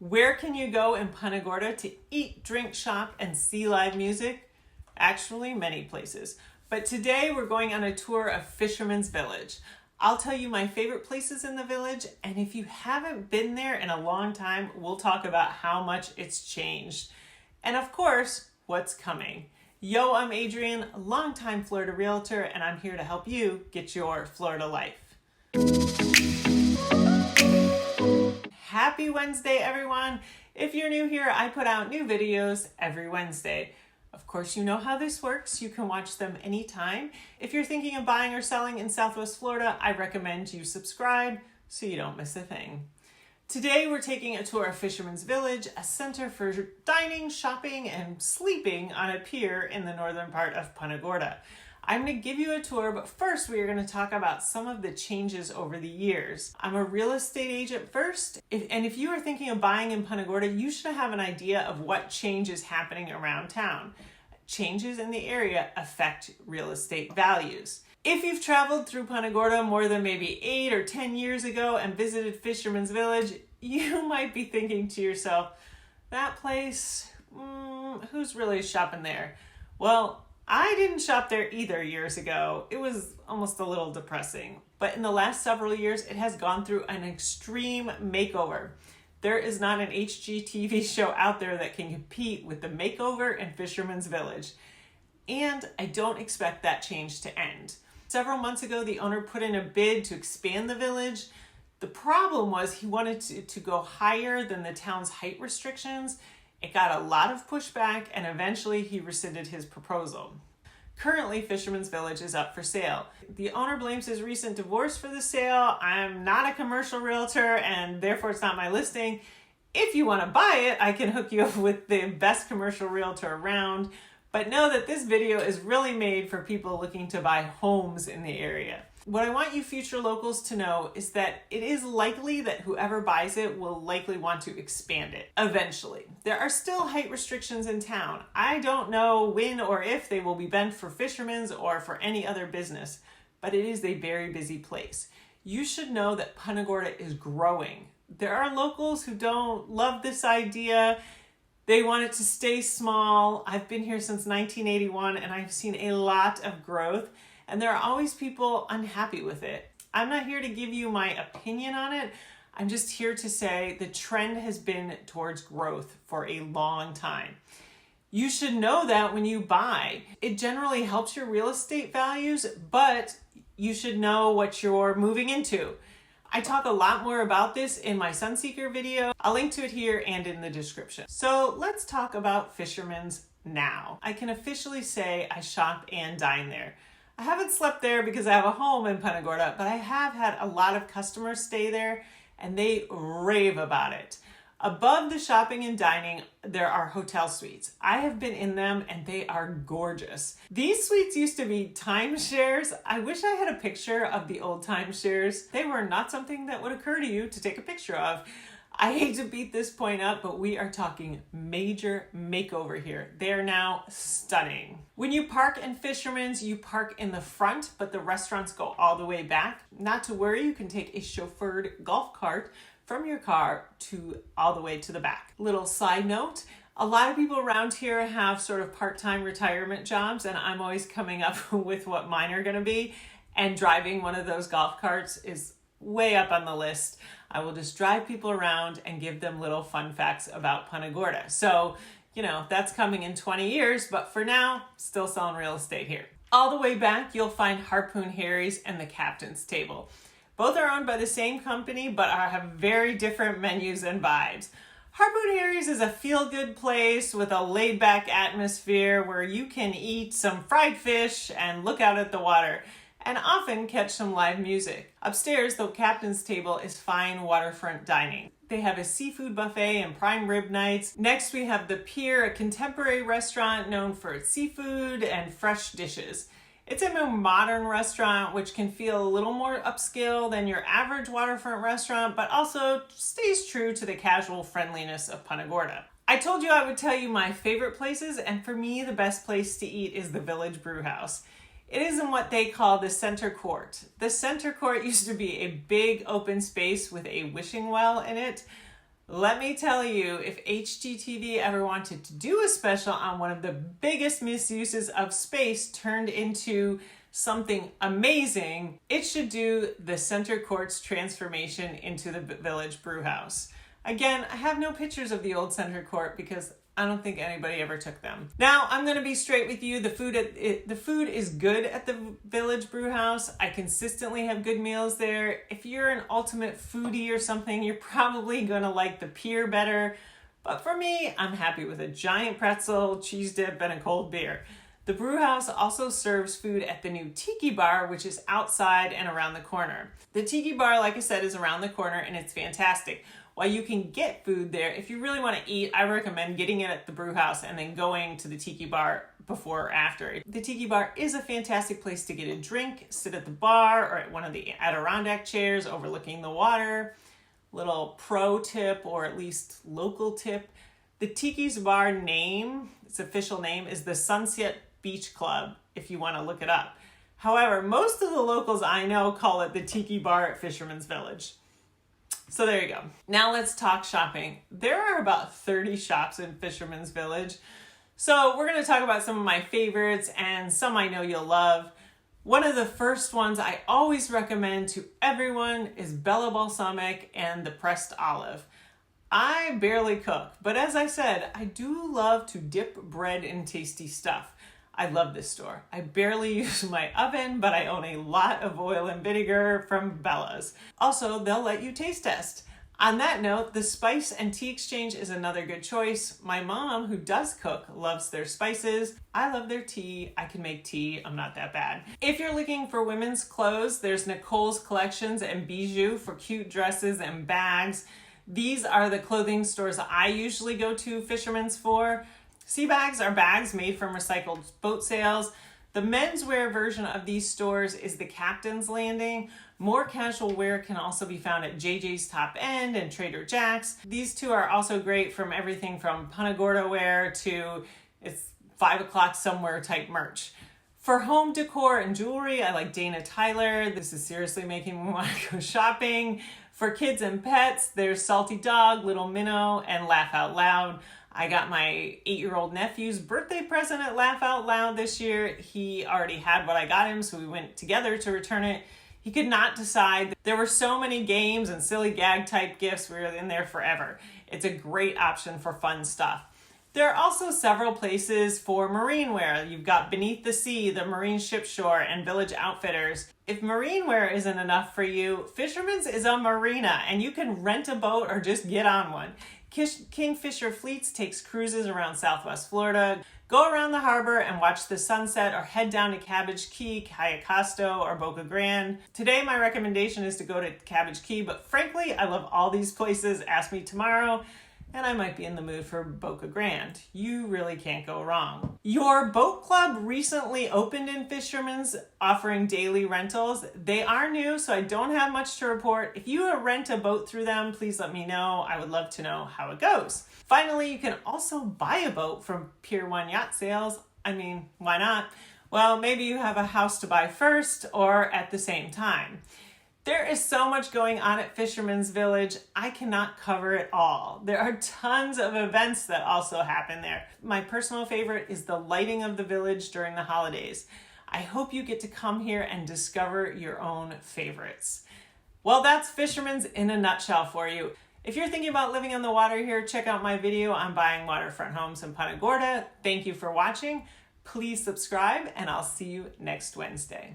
Where can you go in Punta Gorda to eat, drink, shop, and see live music? Actually, many places. But today we're going on a tour of Fisherman's Village. I'll tell you my favorite places in the village, and if you haven't been there in a long time, we'll talk about how much it's changed. And of course, what's coming. Yo, I'm Adrienne, longtime Florida realtor, and I'm here to help you get your Florida life. Happy Wednesday, everyone. If you're new here, I put out new videos every Wednesday. Of course, you know how this works. You can watch them anytime. If you're thinking of buying or selling in Southwest Florida, I recommend you subscribe so you don't miss a thing. Today, we're taking a tour of Fisherman's Village, a center for dining, shopping, and sleeping on a pier in the northern part of Punta Gorda. I'm going to give you a tour, but first we are going to talk about some of the changes over the years. I'm a real estate agent first, and if you are thinking of buying in Punta Gorda, you should have an idea of what change is happening around town. Changes in the area affect real estate values. If you've traveled through Punta Gorda more than maybe 8 or 10 years ago and visited Fisherman's Village, you might be thinking to yourself, that place, who's really shopping there? Well, I didn't shop there either years ago. It was almost a little depressing. But in the last several years, it has gone through an extreme makeover. There is not an HGTV show out there that can compete with the makeover in Fisherman's Village. And I don't expect that change to end. Several months ago, the owner put in a bid to expand the village. The problem was he wanted to go higher than the town's height restrictions. It got a lot of pushback, and eventually he rescinded his proposal. Currently, Fisherman's Village is up for sale. The owner blames his recent divorce for the sale. I'm not a commercial realtor, and therefore it's not my listing. If you want to buy it, I can hook you up with the best commercial realtor around. But know that this video is really made for people looking to buy homes in the area. What I want you future locals to know is that it is likely that whoever buys it will likely want to expand it eventually. There are still height restrictions in town. I don't know when or if they will be bent for fishermen's or for any other business, but it is a very busy place. You should know that Punta Gorda is growing. There are locals who don't love this idea. They want it to stay small. I've been here since 1981 and I've seen a lot of growth. And there are always people unhappy with it. I'm not here to give you my opinion on it. I'm just here to say the trend has been towards growth for a long time. You should know that when you buy. It generally helps your real estate values, but you should know what you're moving into. I talk a lot more about this in my Sunseeker video. I'll link to it here and in the description. So let's talk about Fisherman's now. I can officially say I shop and dine there. I haven't slept there because I have a home in Punta Gorda, but I have had a lot of customers stay there and they rave about it. Above the shopping and dining, there are hotel suites. I have been in them and they are gorgeous. These suites used to be timeshares. I wish I had a picture of the old timeshares. They were not something that would occur to you to take a picture of. I hate to beat this point up, but we are talking major makeover here. They are now stunning. When you park in Fisherman's, you park in the front, but the restaurants go all the way back. Not to worry, you can take a chauffeured golf cart from your car to all the way to the back. Little side note, a lot of people around here have sort of part-time retirement jobs, and I'm always coming up with what mine are gonna be, and driving one of those golf carts is way up on the list. I will just drive people around and give them little fun facts about Punta Gorda. So, that's coming in 20 years, but for now, still selling real estate here. All the way back, you'll find Harpoon Harry's and the Captain's Table. Both are owned by the same company, but have very different menus and vibes. Harpoon Harry's is a feel-good place with a laid-back atmosphere where you can eat some fried fish and look out at the water, and often catch some live music. Upstairs, the Captain's Table is fine waterfront dining. They have a seafood buffet and prime rib nights. Next, we have the Pier, a contemporary restaurant known for its seafood and fresh dishes. It's a more modern restaurant, which can feel a little more upscale than your average waterfront restaurant, but also stays true to the casual friendliness of Punta Gorda. I told you I would tell you my favorite places, and for me, the best place to eat is the Village Brewhouse. It is in what they call the center court. The center court used to be a big open space with a wishing well in it. Let me tell you, if HGTV ever wanted to do a special on one of the biggest misuses of space turned into something amazing, it should do the center court's transformation into the Village Brewhouse. Again, I have no pictures of the old center court because I don't think anybody ever took them. Now, I'm going to be straight with you. The food is good at the Village Brewhouse. I consistently have good meals there. If you're an ultimate foodie or something, you're probably going to like the pier better. But for me, I'm happy with a giant pretzel, cheese dip, and a cold beer. The Brewhouse also serves food at the new Tiki Bar, which is outside and around the corner. The Tiki Bar, like I said, is around the corner and it's fantastic. While you can get food there, if you really want to eat, I recommend getting it at the Brewhouse and then going to the Tiki Bar before or after. The Tiki Bar is a fantastic place to get a drink, sit at the bar or at one of the Adirondack chairs overlooking the water. Little pro tip, or at least local tip. The Tiki's Bar name, its official name, is the Sunset Beach Club, if you want to look it up. However, most of the locals I know call it the Tiki Bar at Fisherman's Village. So there you go. Now let's talk shopping. There are about 30 shops in Fisherman's Village. So we're going to talk about some of my favorites and some I know you'll love. One of the first ones I always recommend to everyone is Bella Balsamic and the Pressed Olive. I barely cook, but as I said, I do love to dip bread in tasty stuff. I love this store. I barely use my oven, but I own a lot of oil and vinegar from Bella's. Also, they'll let you taste test. On that note, the Spice and Tea Exchange is another good choice. My mom, who does cook, loves their spices. I love their tea. I can make tea. I'm not that bad. If you're looking for women's clothes, there's Nicole's Collections and Bijou for cute dresses and bags. These are the clothing stores I usually go to Fisherman's for. Sea bags are bags made from recycled boat sails. The menswear version of these stores is the Captain's Landing. More casual wear can also be found at JJ's Top End and Trader Jack's. These two are also great, from everything from Punta Gorda wear to it's 5 o'clock somewhere type merch. For home decor and jewelry, I like Dana Tyler. This is seriously making me want to go shopping. For kids and pets, there's Salty Dog, Little Minnow, and Laugh Out Loud. I got my 8-year-old nephew's birthday present at Laugh Out Loud this year. He already had what I got him, so we went together to return it. He could not decide. There were so many games and silly gag type gifts. We were in there forever. It's a great option for fun stuff. There are also several places for marine wear. You've got Beneath the Sea, the Marine Ship Shore, and Village Outfitters. If marine wear isn't enough for you, Fisherman's is a marina, and you can rent a boat or just get on one. Kingfisher Fleets takes cruises around Southwest Florida. Go around the harbor and watch the sunset, or head down to Cabbage Key, Cayo Costo, or Boca Grande. Today, my recommendation is to go to Cabbage Key, but frankly, I love all these places. Ask me tomorrow, and I might be in the mood for Boca Grande. You really can't go wrong. Your boat club recently opened in Fisherman's, offering daily rentals. They are new, so I don't have much to report. If you rent a boat through them, please let me know. I would love to know how it goes. Finally, you can also buy a boat from Pier 1 Yacht Sales. I mean, why not? Well, maybe you have a house to buy first or at the same time. There is so much going on at Fisherman's Village, I cannot cover it all. There are tons of events that also happen there. My personal favorite is the lighting of the village during the holidays. I hope you get to come here and discover your own favorites. Well, that's Fisherman's in a nutshell for you. If you're thinking about living on the water here, check out my video on buying waterfront homes in Punta Gorda. Thank you for watching. Please subscribe, and I'll see you next Wednesday.